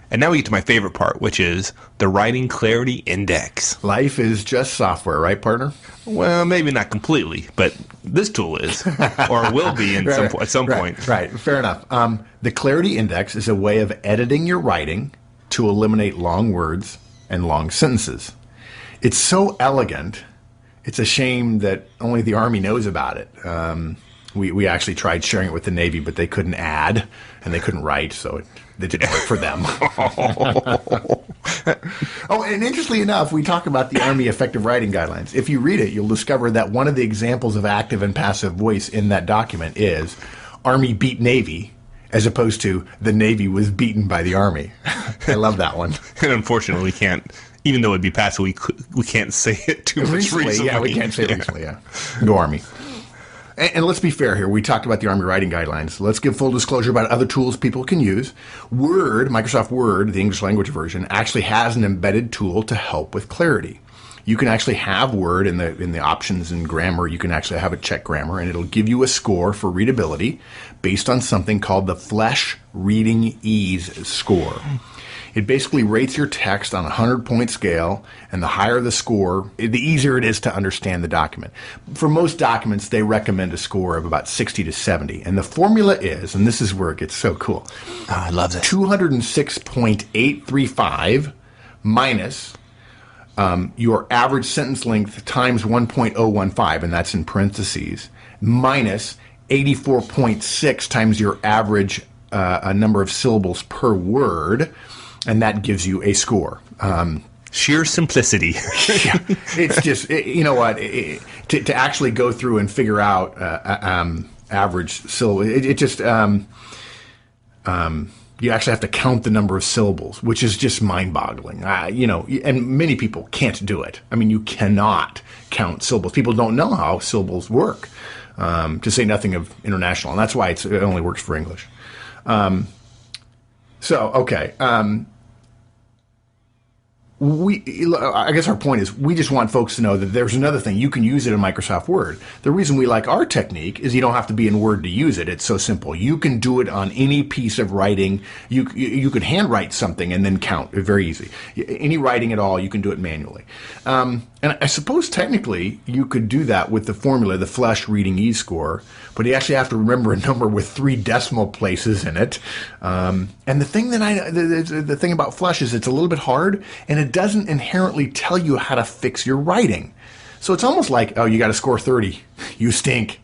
And now we get to my favorite part, which is the Writing Clarity Index. Life is just software, right, partner? Well, maybe not completely, but this tool is, or will be at some point. Right, fair enough. The Clarity Index is a way of editing your writing to eliminate long words and long sentences. It's so elegant, it's a shame that only the Army knows about it. We actually tried sharing it with the Navy, but they couldn't add and they couldn't write, so it didn't work for them. Oh, and interestingly enough, we talk about the Army Effective Writing Guidelines. If you read it, you'll discover that one of the examples of active and passive voice in that document is Army beat Navy, as opposed to the Navy was beaten by the Army. I love that one. And unfortunately, we can't, even though it'd be passive, we can't say it too much recently. Yeah, we can't say it recently, yeah. Go Army. And let's be fair here. We talked about the Army Writing Guidelines. Let's give full disclosure about other tools people can use. Word, Microsoft Word, the English language version, actually has an embedded tool to help with clarity. You can actually have Word in the options and grammar. You can actually have it check grammar, and it'll give you a score for readability based on something called the Flesch Reading Ease score. It basically rates your text on a 100-point scale, and the higher the score, the easier it is to understand the document. For most documents, they recommend a score of about 60 to 70. And the formula is, and this is where it gets so cool, I love this. 206.835 minus your average sentence length times 1.015, and that's in parentheses, minus 84.6 times your average number of syllables per word, and that gives you a score. Sheer simplicity. Yeah, it's just, you know what, to actually go through and figure out average syllable, it just, you actually have to count the number of syllables, which is just mind-boggling. And many people can't do it. I mean, you cannot count syllables. People don't know how syllables work, to say nothing of international, and that's why it only works for English. Okay. I guess our point is we just want folks to know that there's another thing. You can use it in Microsoft Word. The reason we like our technique is you don't have to be in Word to use it. It's so simple. You can do it on any piece of writing. You could handwrite something and then count. Very easy. Any writing at all, you can do it manually. And I suppose technically you could do that with the formula, the Flesch Reading Ease score, but you actually have to remember a number with 3 decimal places in it. And the thing the thing about Flesch is it's a little bit hard, and it doesn't inherently tell you how to fix your writing. So it's almost like, oh, you got to score 30. You stink.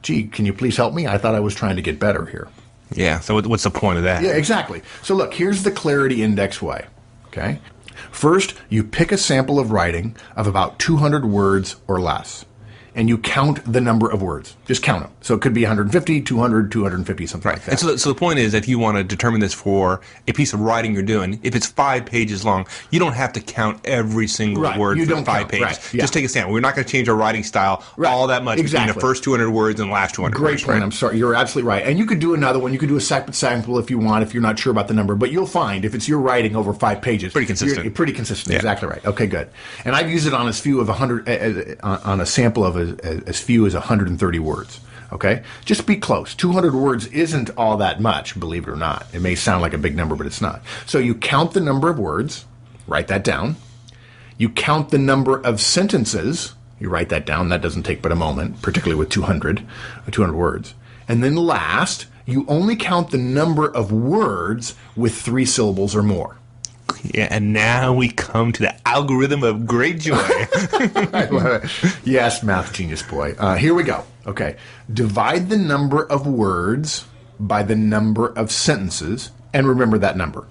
Gee, can you please help me? I thought I was trying to get better here. Yeah, so what's the point of that? Yeah, exactly. So look, here's the Clarity Index way, okay? First, you pick a sample of writing of about 200 words or less, and you count the number of words. Just count them. So it could be 150, 200, 250, something like that. And so the point is, if you want to determine this for a piece of writing you're doing, if it's 5 pages long, you don't have to count every single word for 5 pages. Right. Yeah. Just take a stand. We're not going to change our writing style all that much between the first 200 words and the last 200 words. Great point. I'm sorry. You're absolutely right. And you could do another one. You could do a separate sample if you want, if you're not sure about the number. But you'll find if it's your writing over 5 pages, pretty consistent. You're pretty consistent. Yeah. Exactly right. Okay, good. And I've used it on as few of 100, on a sample of as few as 130 words. Okay? Just be close. 200 words isn't all that much, believe it or not. It may sound like a big number, but it's not. So you count the number of words, write that down. You count the number of sentences, you write that down. That doesn't take but a moment, particularly with 200 words. And then last, you only count the number of words with 3 syllables or more. Yeah, and now we come to the algorithm of great joy. I love it. Yes, math genius boy. Here we go. Okay. Divide the number of words by the number of sentences, and remember that number.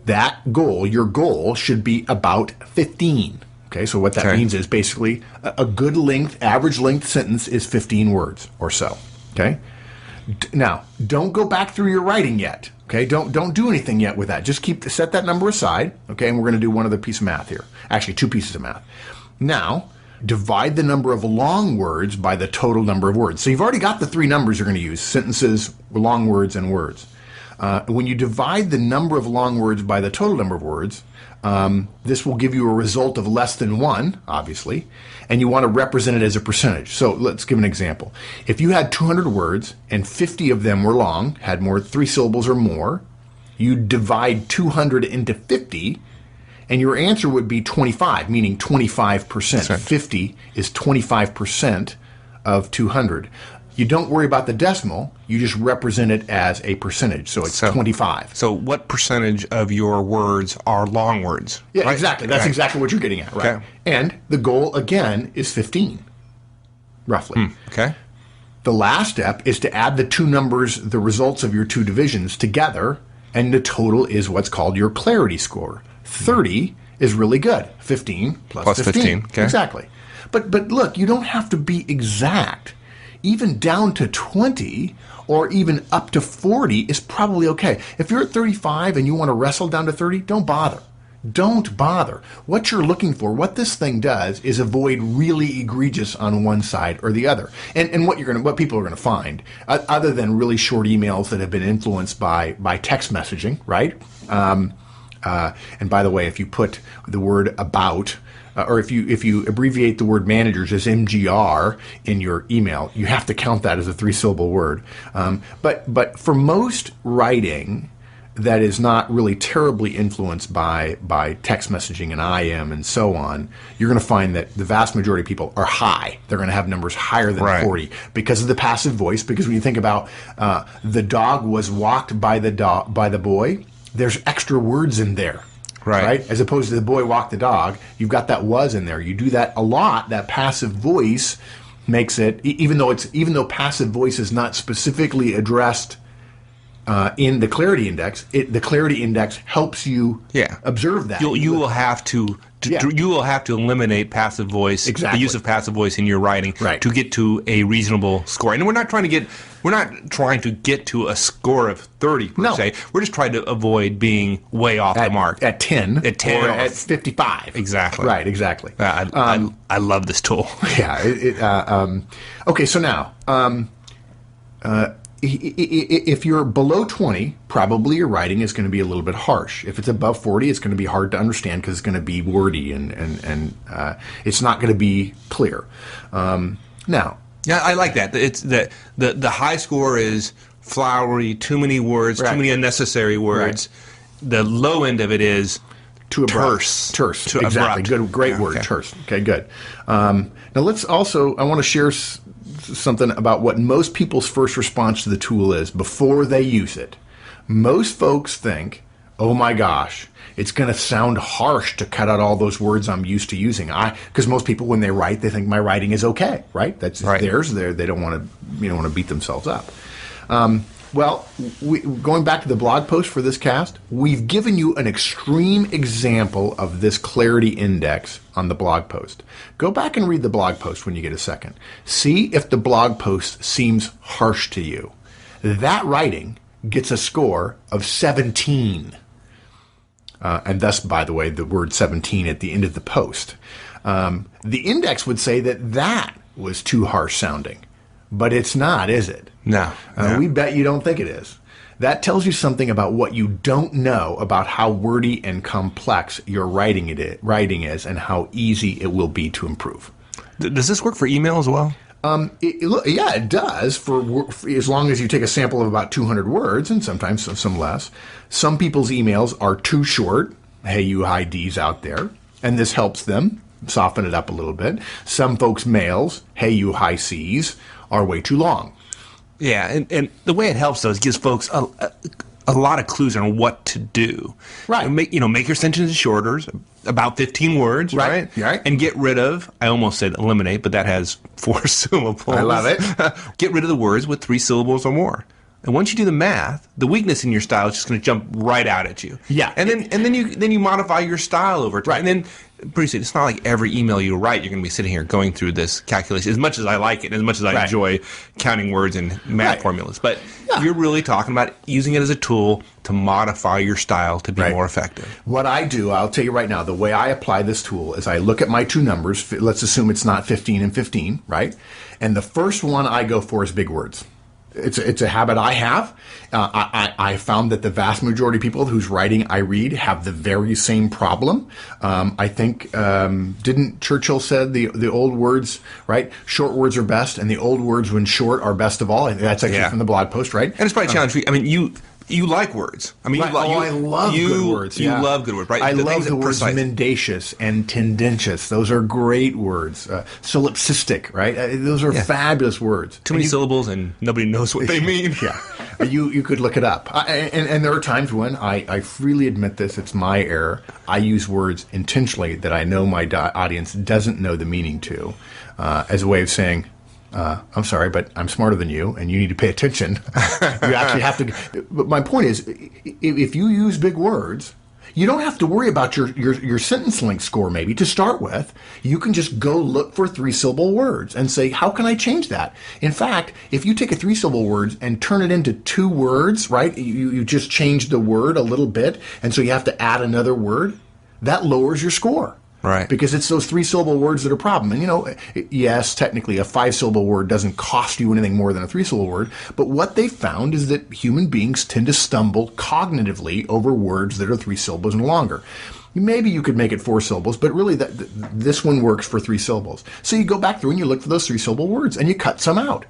That goal, your goal, should be about 15. Okay, so what that means is basically a good length, average length sentence is 15 words or so. Okay? Now, don't go back through your writing yet. Okay, don't do anything yet with that. Just set that number aside. Okay, and we're going to do one other piece of math here. Actually, 2 pieces of math. Now, divide the number of long words by the total number of words. So you've already got the 3 numbers you're going to use: sentences, long words, and words. When you divide the number of long words by the total number of words, this will give you a result of less than 1, obviously, and you want to represent it as a percentage. So let's give an example. If you had 200 words and 50 of them were long, had more 3 syllables or more, you'd divide 200 into 50, and your answer would be 25, meaning 25%. 50 is 25% of 200. You don't worry about the decimal. You just represent it as a percentage. So it's 25. So what percentage of your words are long words? Yeah, right? Exactly. That's exactly what you're getting at, right? Okay. And the goal, again, is 15, roughly. Okay. The last step is to add the two numbers, the results of your two divisions together, and the total is what's called your clarity score. 30 is really good. 15 plus 15. Okay. Exactly. But look, you don't have to be exact. Even down to 20 or even up to 40 is probably okay. If you're at 35 and you want to wrestle down to 30, don't bother. Don't bother. What you're looking for, what this thing does, is avoid really egregious on one side or the other. And what people are gonna find, other than really short emails that have been influenced by text messaging, right? And by the way, if you put the word about, or if you abbreviate the word managers as MGR in your email, you have to count that as a 3-syllable word. But for most writing that is not really terribly influenced by text messaging and IM and so on, you're going to find that the vast majority of people are high. They're going to have numbers higher than 40 because of the passive voice. Because when you think about the dog was walked by the boy, there's extra words in there. Right? As opposed to the boy walked the dog, you've got that was in there. You do that a lot. That passive voice makes it, even though passive voice is not specifically addressed in the clarity index, the clarity index helps you observe that. You will have to eliminate passive voice, the use of passive voice in your writing to get to a reasonable score. And we're not trying to get to a score of 30 per se. We're just trying to avoid being way off the mark. At 10. At 10 or at 55. Exactly. Right, exactly. I love this tool. Yeah. Okay, so now, if you're below 20, probably your writing is going to be a little bit harsh. If it's above 40, it's going to be hard to understand because it's going to be wordy and it's not going to be clear. Now, yeah, I like that. It's the high score is flowery, too many words, too many unnecessary words. The low end of it is too terse. Terse, exactly. Good, great word, okay. Terse. Okay, good. Now let's also, I want to share something about what most people's first response to the tool is before they use it. Most folks think, oh my gosh, it's going to sound harsh to cut out all those words I'm used to using. Because most people, when they write, they think my writing is okay, right? That's theirs. They don't want to beat themselves up. Well, going back to the blog post for this cast, we've given you an extreme example of this clarity index on the blog post. Go back and read the blog post when you get a second. See if the blog post seems harsh to you. That writing gets a score of 17. And thus, by the way, the word 17 at the end of the post. The index would say that was too harsh sounding. But it's not, is it? No. We bet you don't think it is. That tells you something about what you don't know about how wordy and complex your writing is and how easy it will be to improve. Does this work for email as well? Yeah, it does, for as long as you take a sample of about 200 words, and sometimes some less. Some people's emails are too short. Hey, you high Ds out there. And this helps them soften it up a little bit. Some folks' mails, hey, you high Cs, are way too long. Yeah, and the way it helps, though, is it gives folks a lot of clues on what to do. Right. Make your sentences shorter, about 15 words, right? And get rid of, I almost said eliminate, but that has 4 syllables. I love it. Get rid of the words with 3 syllables or more. And once you do the math, the weakness in your style is just going to jump right out at you. Yeah. And then you modify your style over time. Right. And then pretty soon, it's not like every email you write, you're going to be sitting here going through this calculation. As much as I like it, as much as I enjoy counting words and math formulas, but you're really talking about using it as a tool to modify your style to be more effective. What I do, I'll tell you right now, the way I apply this tool is I look at my 2 numbers. Let's assume it's not 15 and 15, right? And the first one I go for is big words. It's a habit I have. I found that the vast majority of people whose writing I read have the very same problem. I think, didn't Churchill said the old words, right? Short words are best, and the old words when short are best of all. That's actually from the blog post, right? And it's probably a challenge for you. I mean, You like words. I mean, right. I love good words. You love good words, right? I love the words mendacious and tendentious. Those are great words. Solipsistic, right? Those are fabulous words. Too many syllables and nobody knows what they mean. Yeah. You could look it up. And there are times when I freely admit this, it's my error. I use words intentionally that I know my audience doesn't know the meaning to, as a way of saying, I'm sorry, but I'm smarter than you, and you need to pay attention. You actually have to. But my point is, if you use big words, you don't have to worry about your sentence length score. Maybe to start with, you can just go look for 3-syllable words and say, how can I change that? In fact, if you take a 3-syllable word and turn it into 2 words, right? You just change the word a little bit, and so you have to add another word. That lowers your score. Right. Because it's those 3-syllable words that are a problem. And, yes, technically a 5-syllable word doesn't cost you anything more than a 3-syllable word. But what they found is that human beings tend to stumble cognitively over words that are 3 syllables and longer. Maybe you could make it 4 syllables, but really this one works for 3 syllables. So you go back through and you look for those 3-syllable words and you cut some out.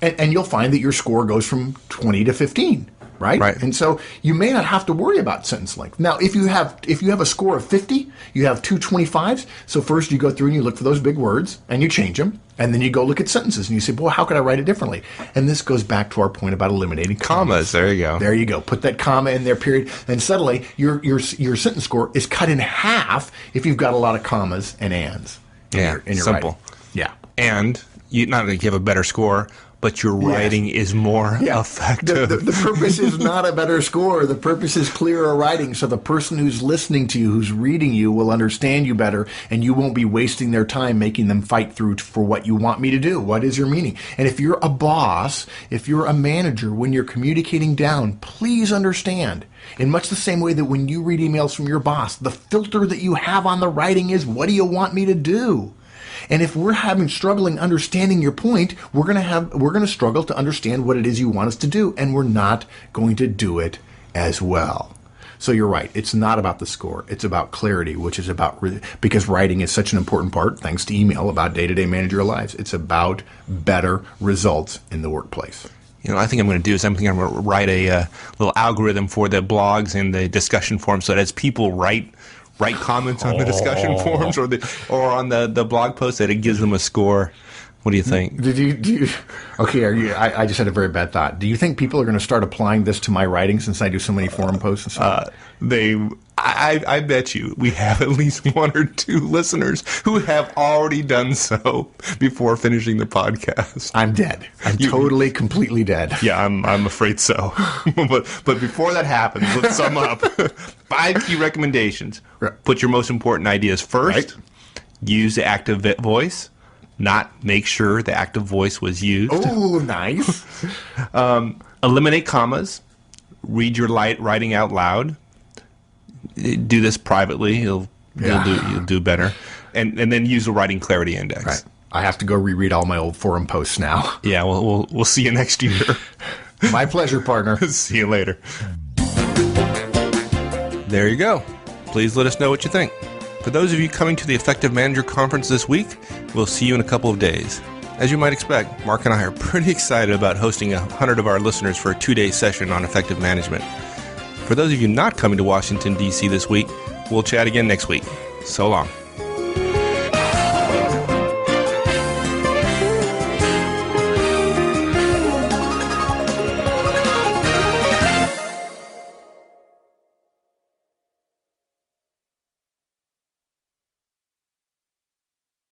And you'll find that your score goes from 20 to 15. Right? And so you may not have to worry about sentence length. Now, if you have a score of 50, you have 2 25s. So first you go through and you look for those big words and you change them. And then you go look at sentences and you say, boy, how could I write it differently? And this goes back to our point about eliminating commas. There you go. There you go. Put that comma in there, period. And suddenly your sentence score is cut in half if you've got a lot of commas and ands in your simple. Writing. Yeah. And you not only have a better score, but your writing is more effective. The purpose is not a better score. The purpose is clearer writing, so the person who's listening to you, who's reading you, will understand you better, and you won't be wasting their time making them fight through for what you want me to do. What is your meaning? And if you're a boss, if you're a manager, when you're communicating down, please understand, in much the same way that when you read emails from your boss, the filter that you have on the writing is, what do you want me to do? And if we're struggling understanding your point, we're going to struggle to understand what it is you want us to do, and we're not going to do it as well. So you're right. It's not about the score. It's about clarity, which is about, because writing is such an important part, thanks to email, about day-to-day managerial lives. It's about better results in the workplace. I think I'm going to do is I'm going to write a little algorithm for the blogs and the discussion forums, so that as people write comments on the discussion forums or on the blog post, that it gives them a score. What do you think? Okay, I just had a very bad thought. Do you think people are going to start applying this to my writing since I do so many forum posts and stuff? I bet you we have at least 1 or 2 listeners who have already done so before finishing the podcast. I'm dead. I'm totally, completely dead. Yeah, I'm afraid so. but before that happens, let's sum up. 5 key recommendations. Put your most important ideas first. Right. Use the active voice. Not make sure the active voice was used. Oh, nice. Eliminate commas. Read your writing out loud. Do this privately. You'll do better. And then use the writing clarity index. Right. I have to go reread all my old forum posts now. Yeah, we'll see you next year. My pleasure, partner. See you later. There you go. Please let us know what you think. For those of you coming to the Effective Manager Conference this week, we'll see you in a couple of days. As you might expect, Mark and I are pretty excited about hosting 100 of our listeners for a 2-day session on effective management. For those of you not coming to Washington, D.C. this week, we'll chat again next week. So long.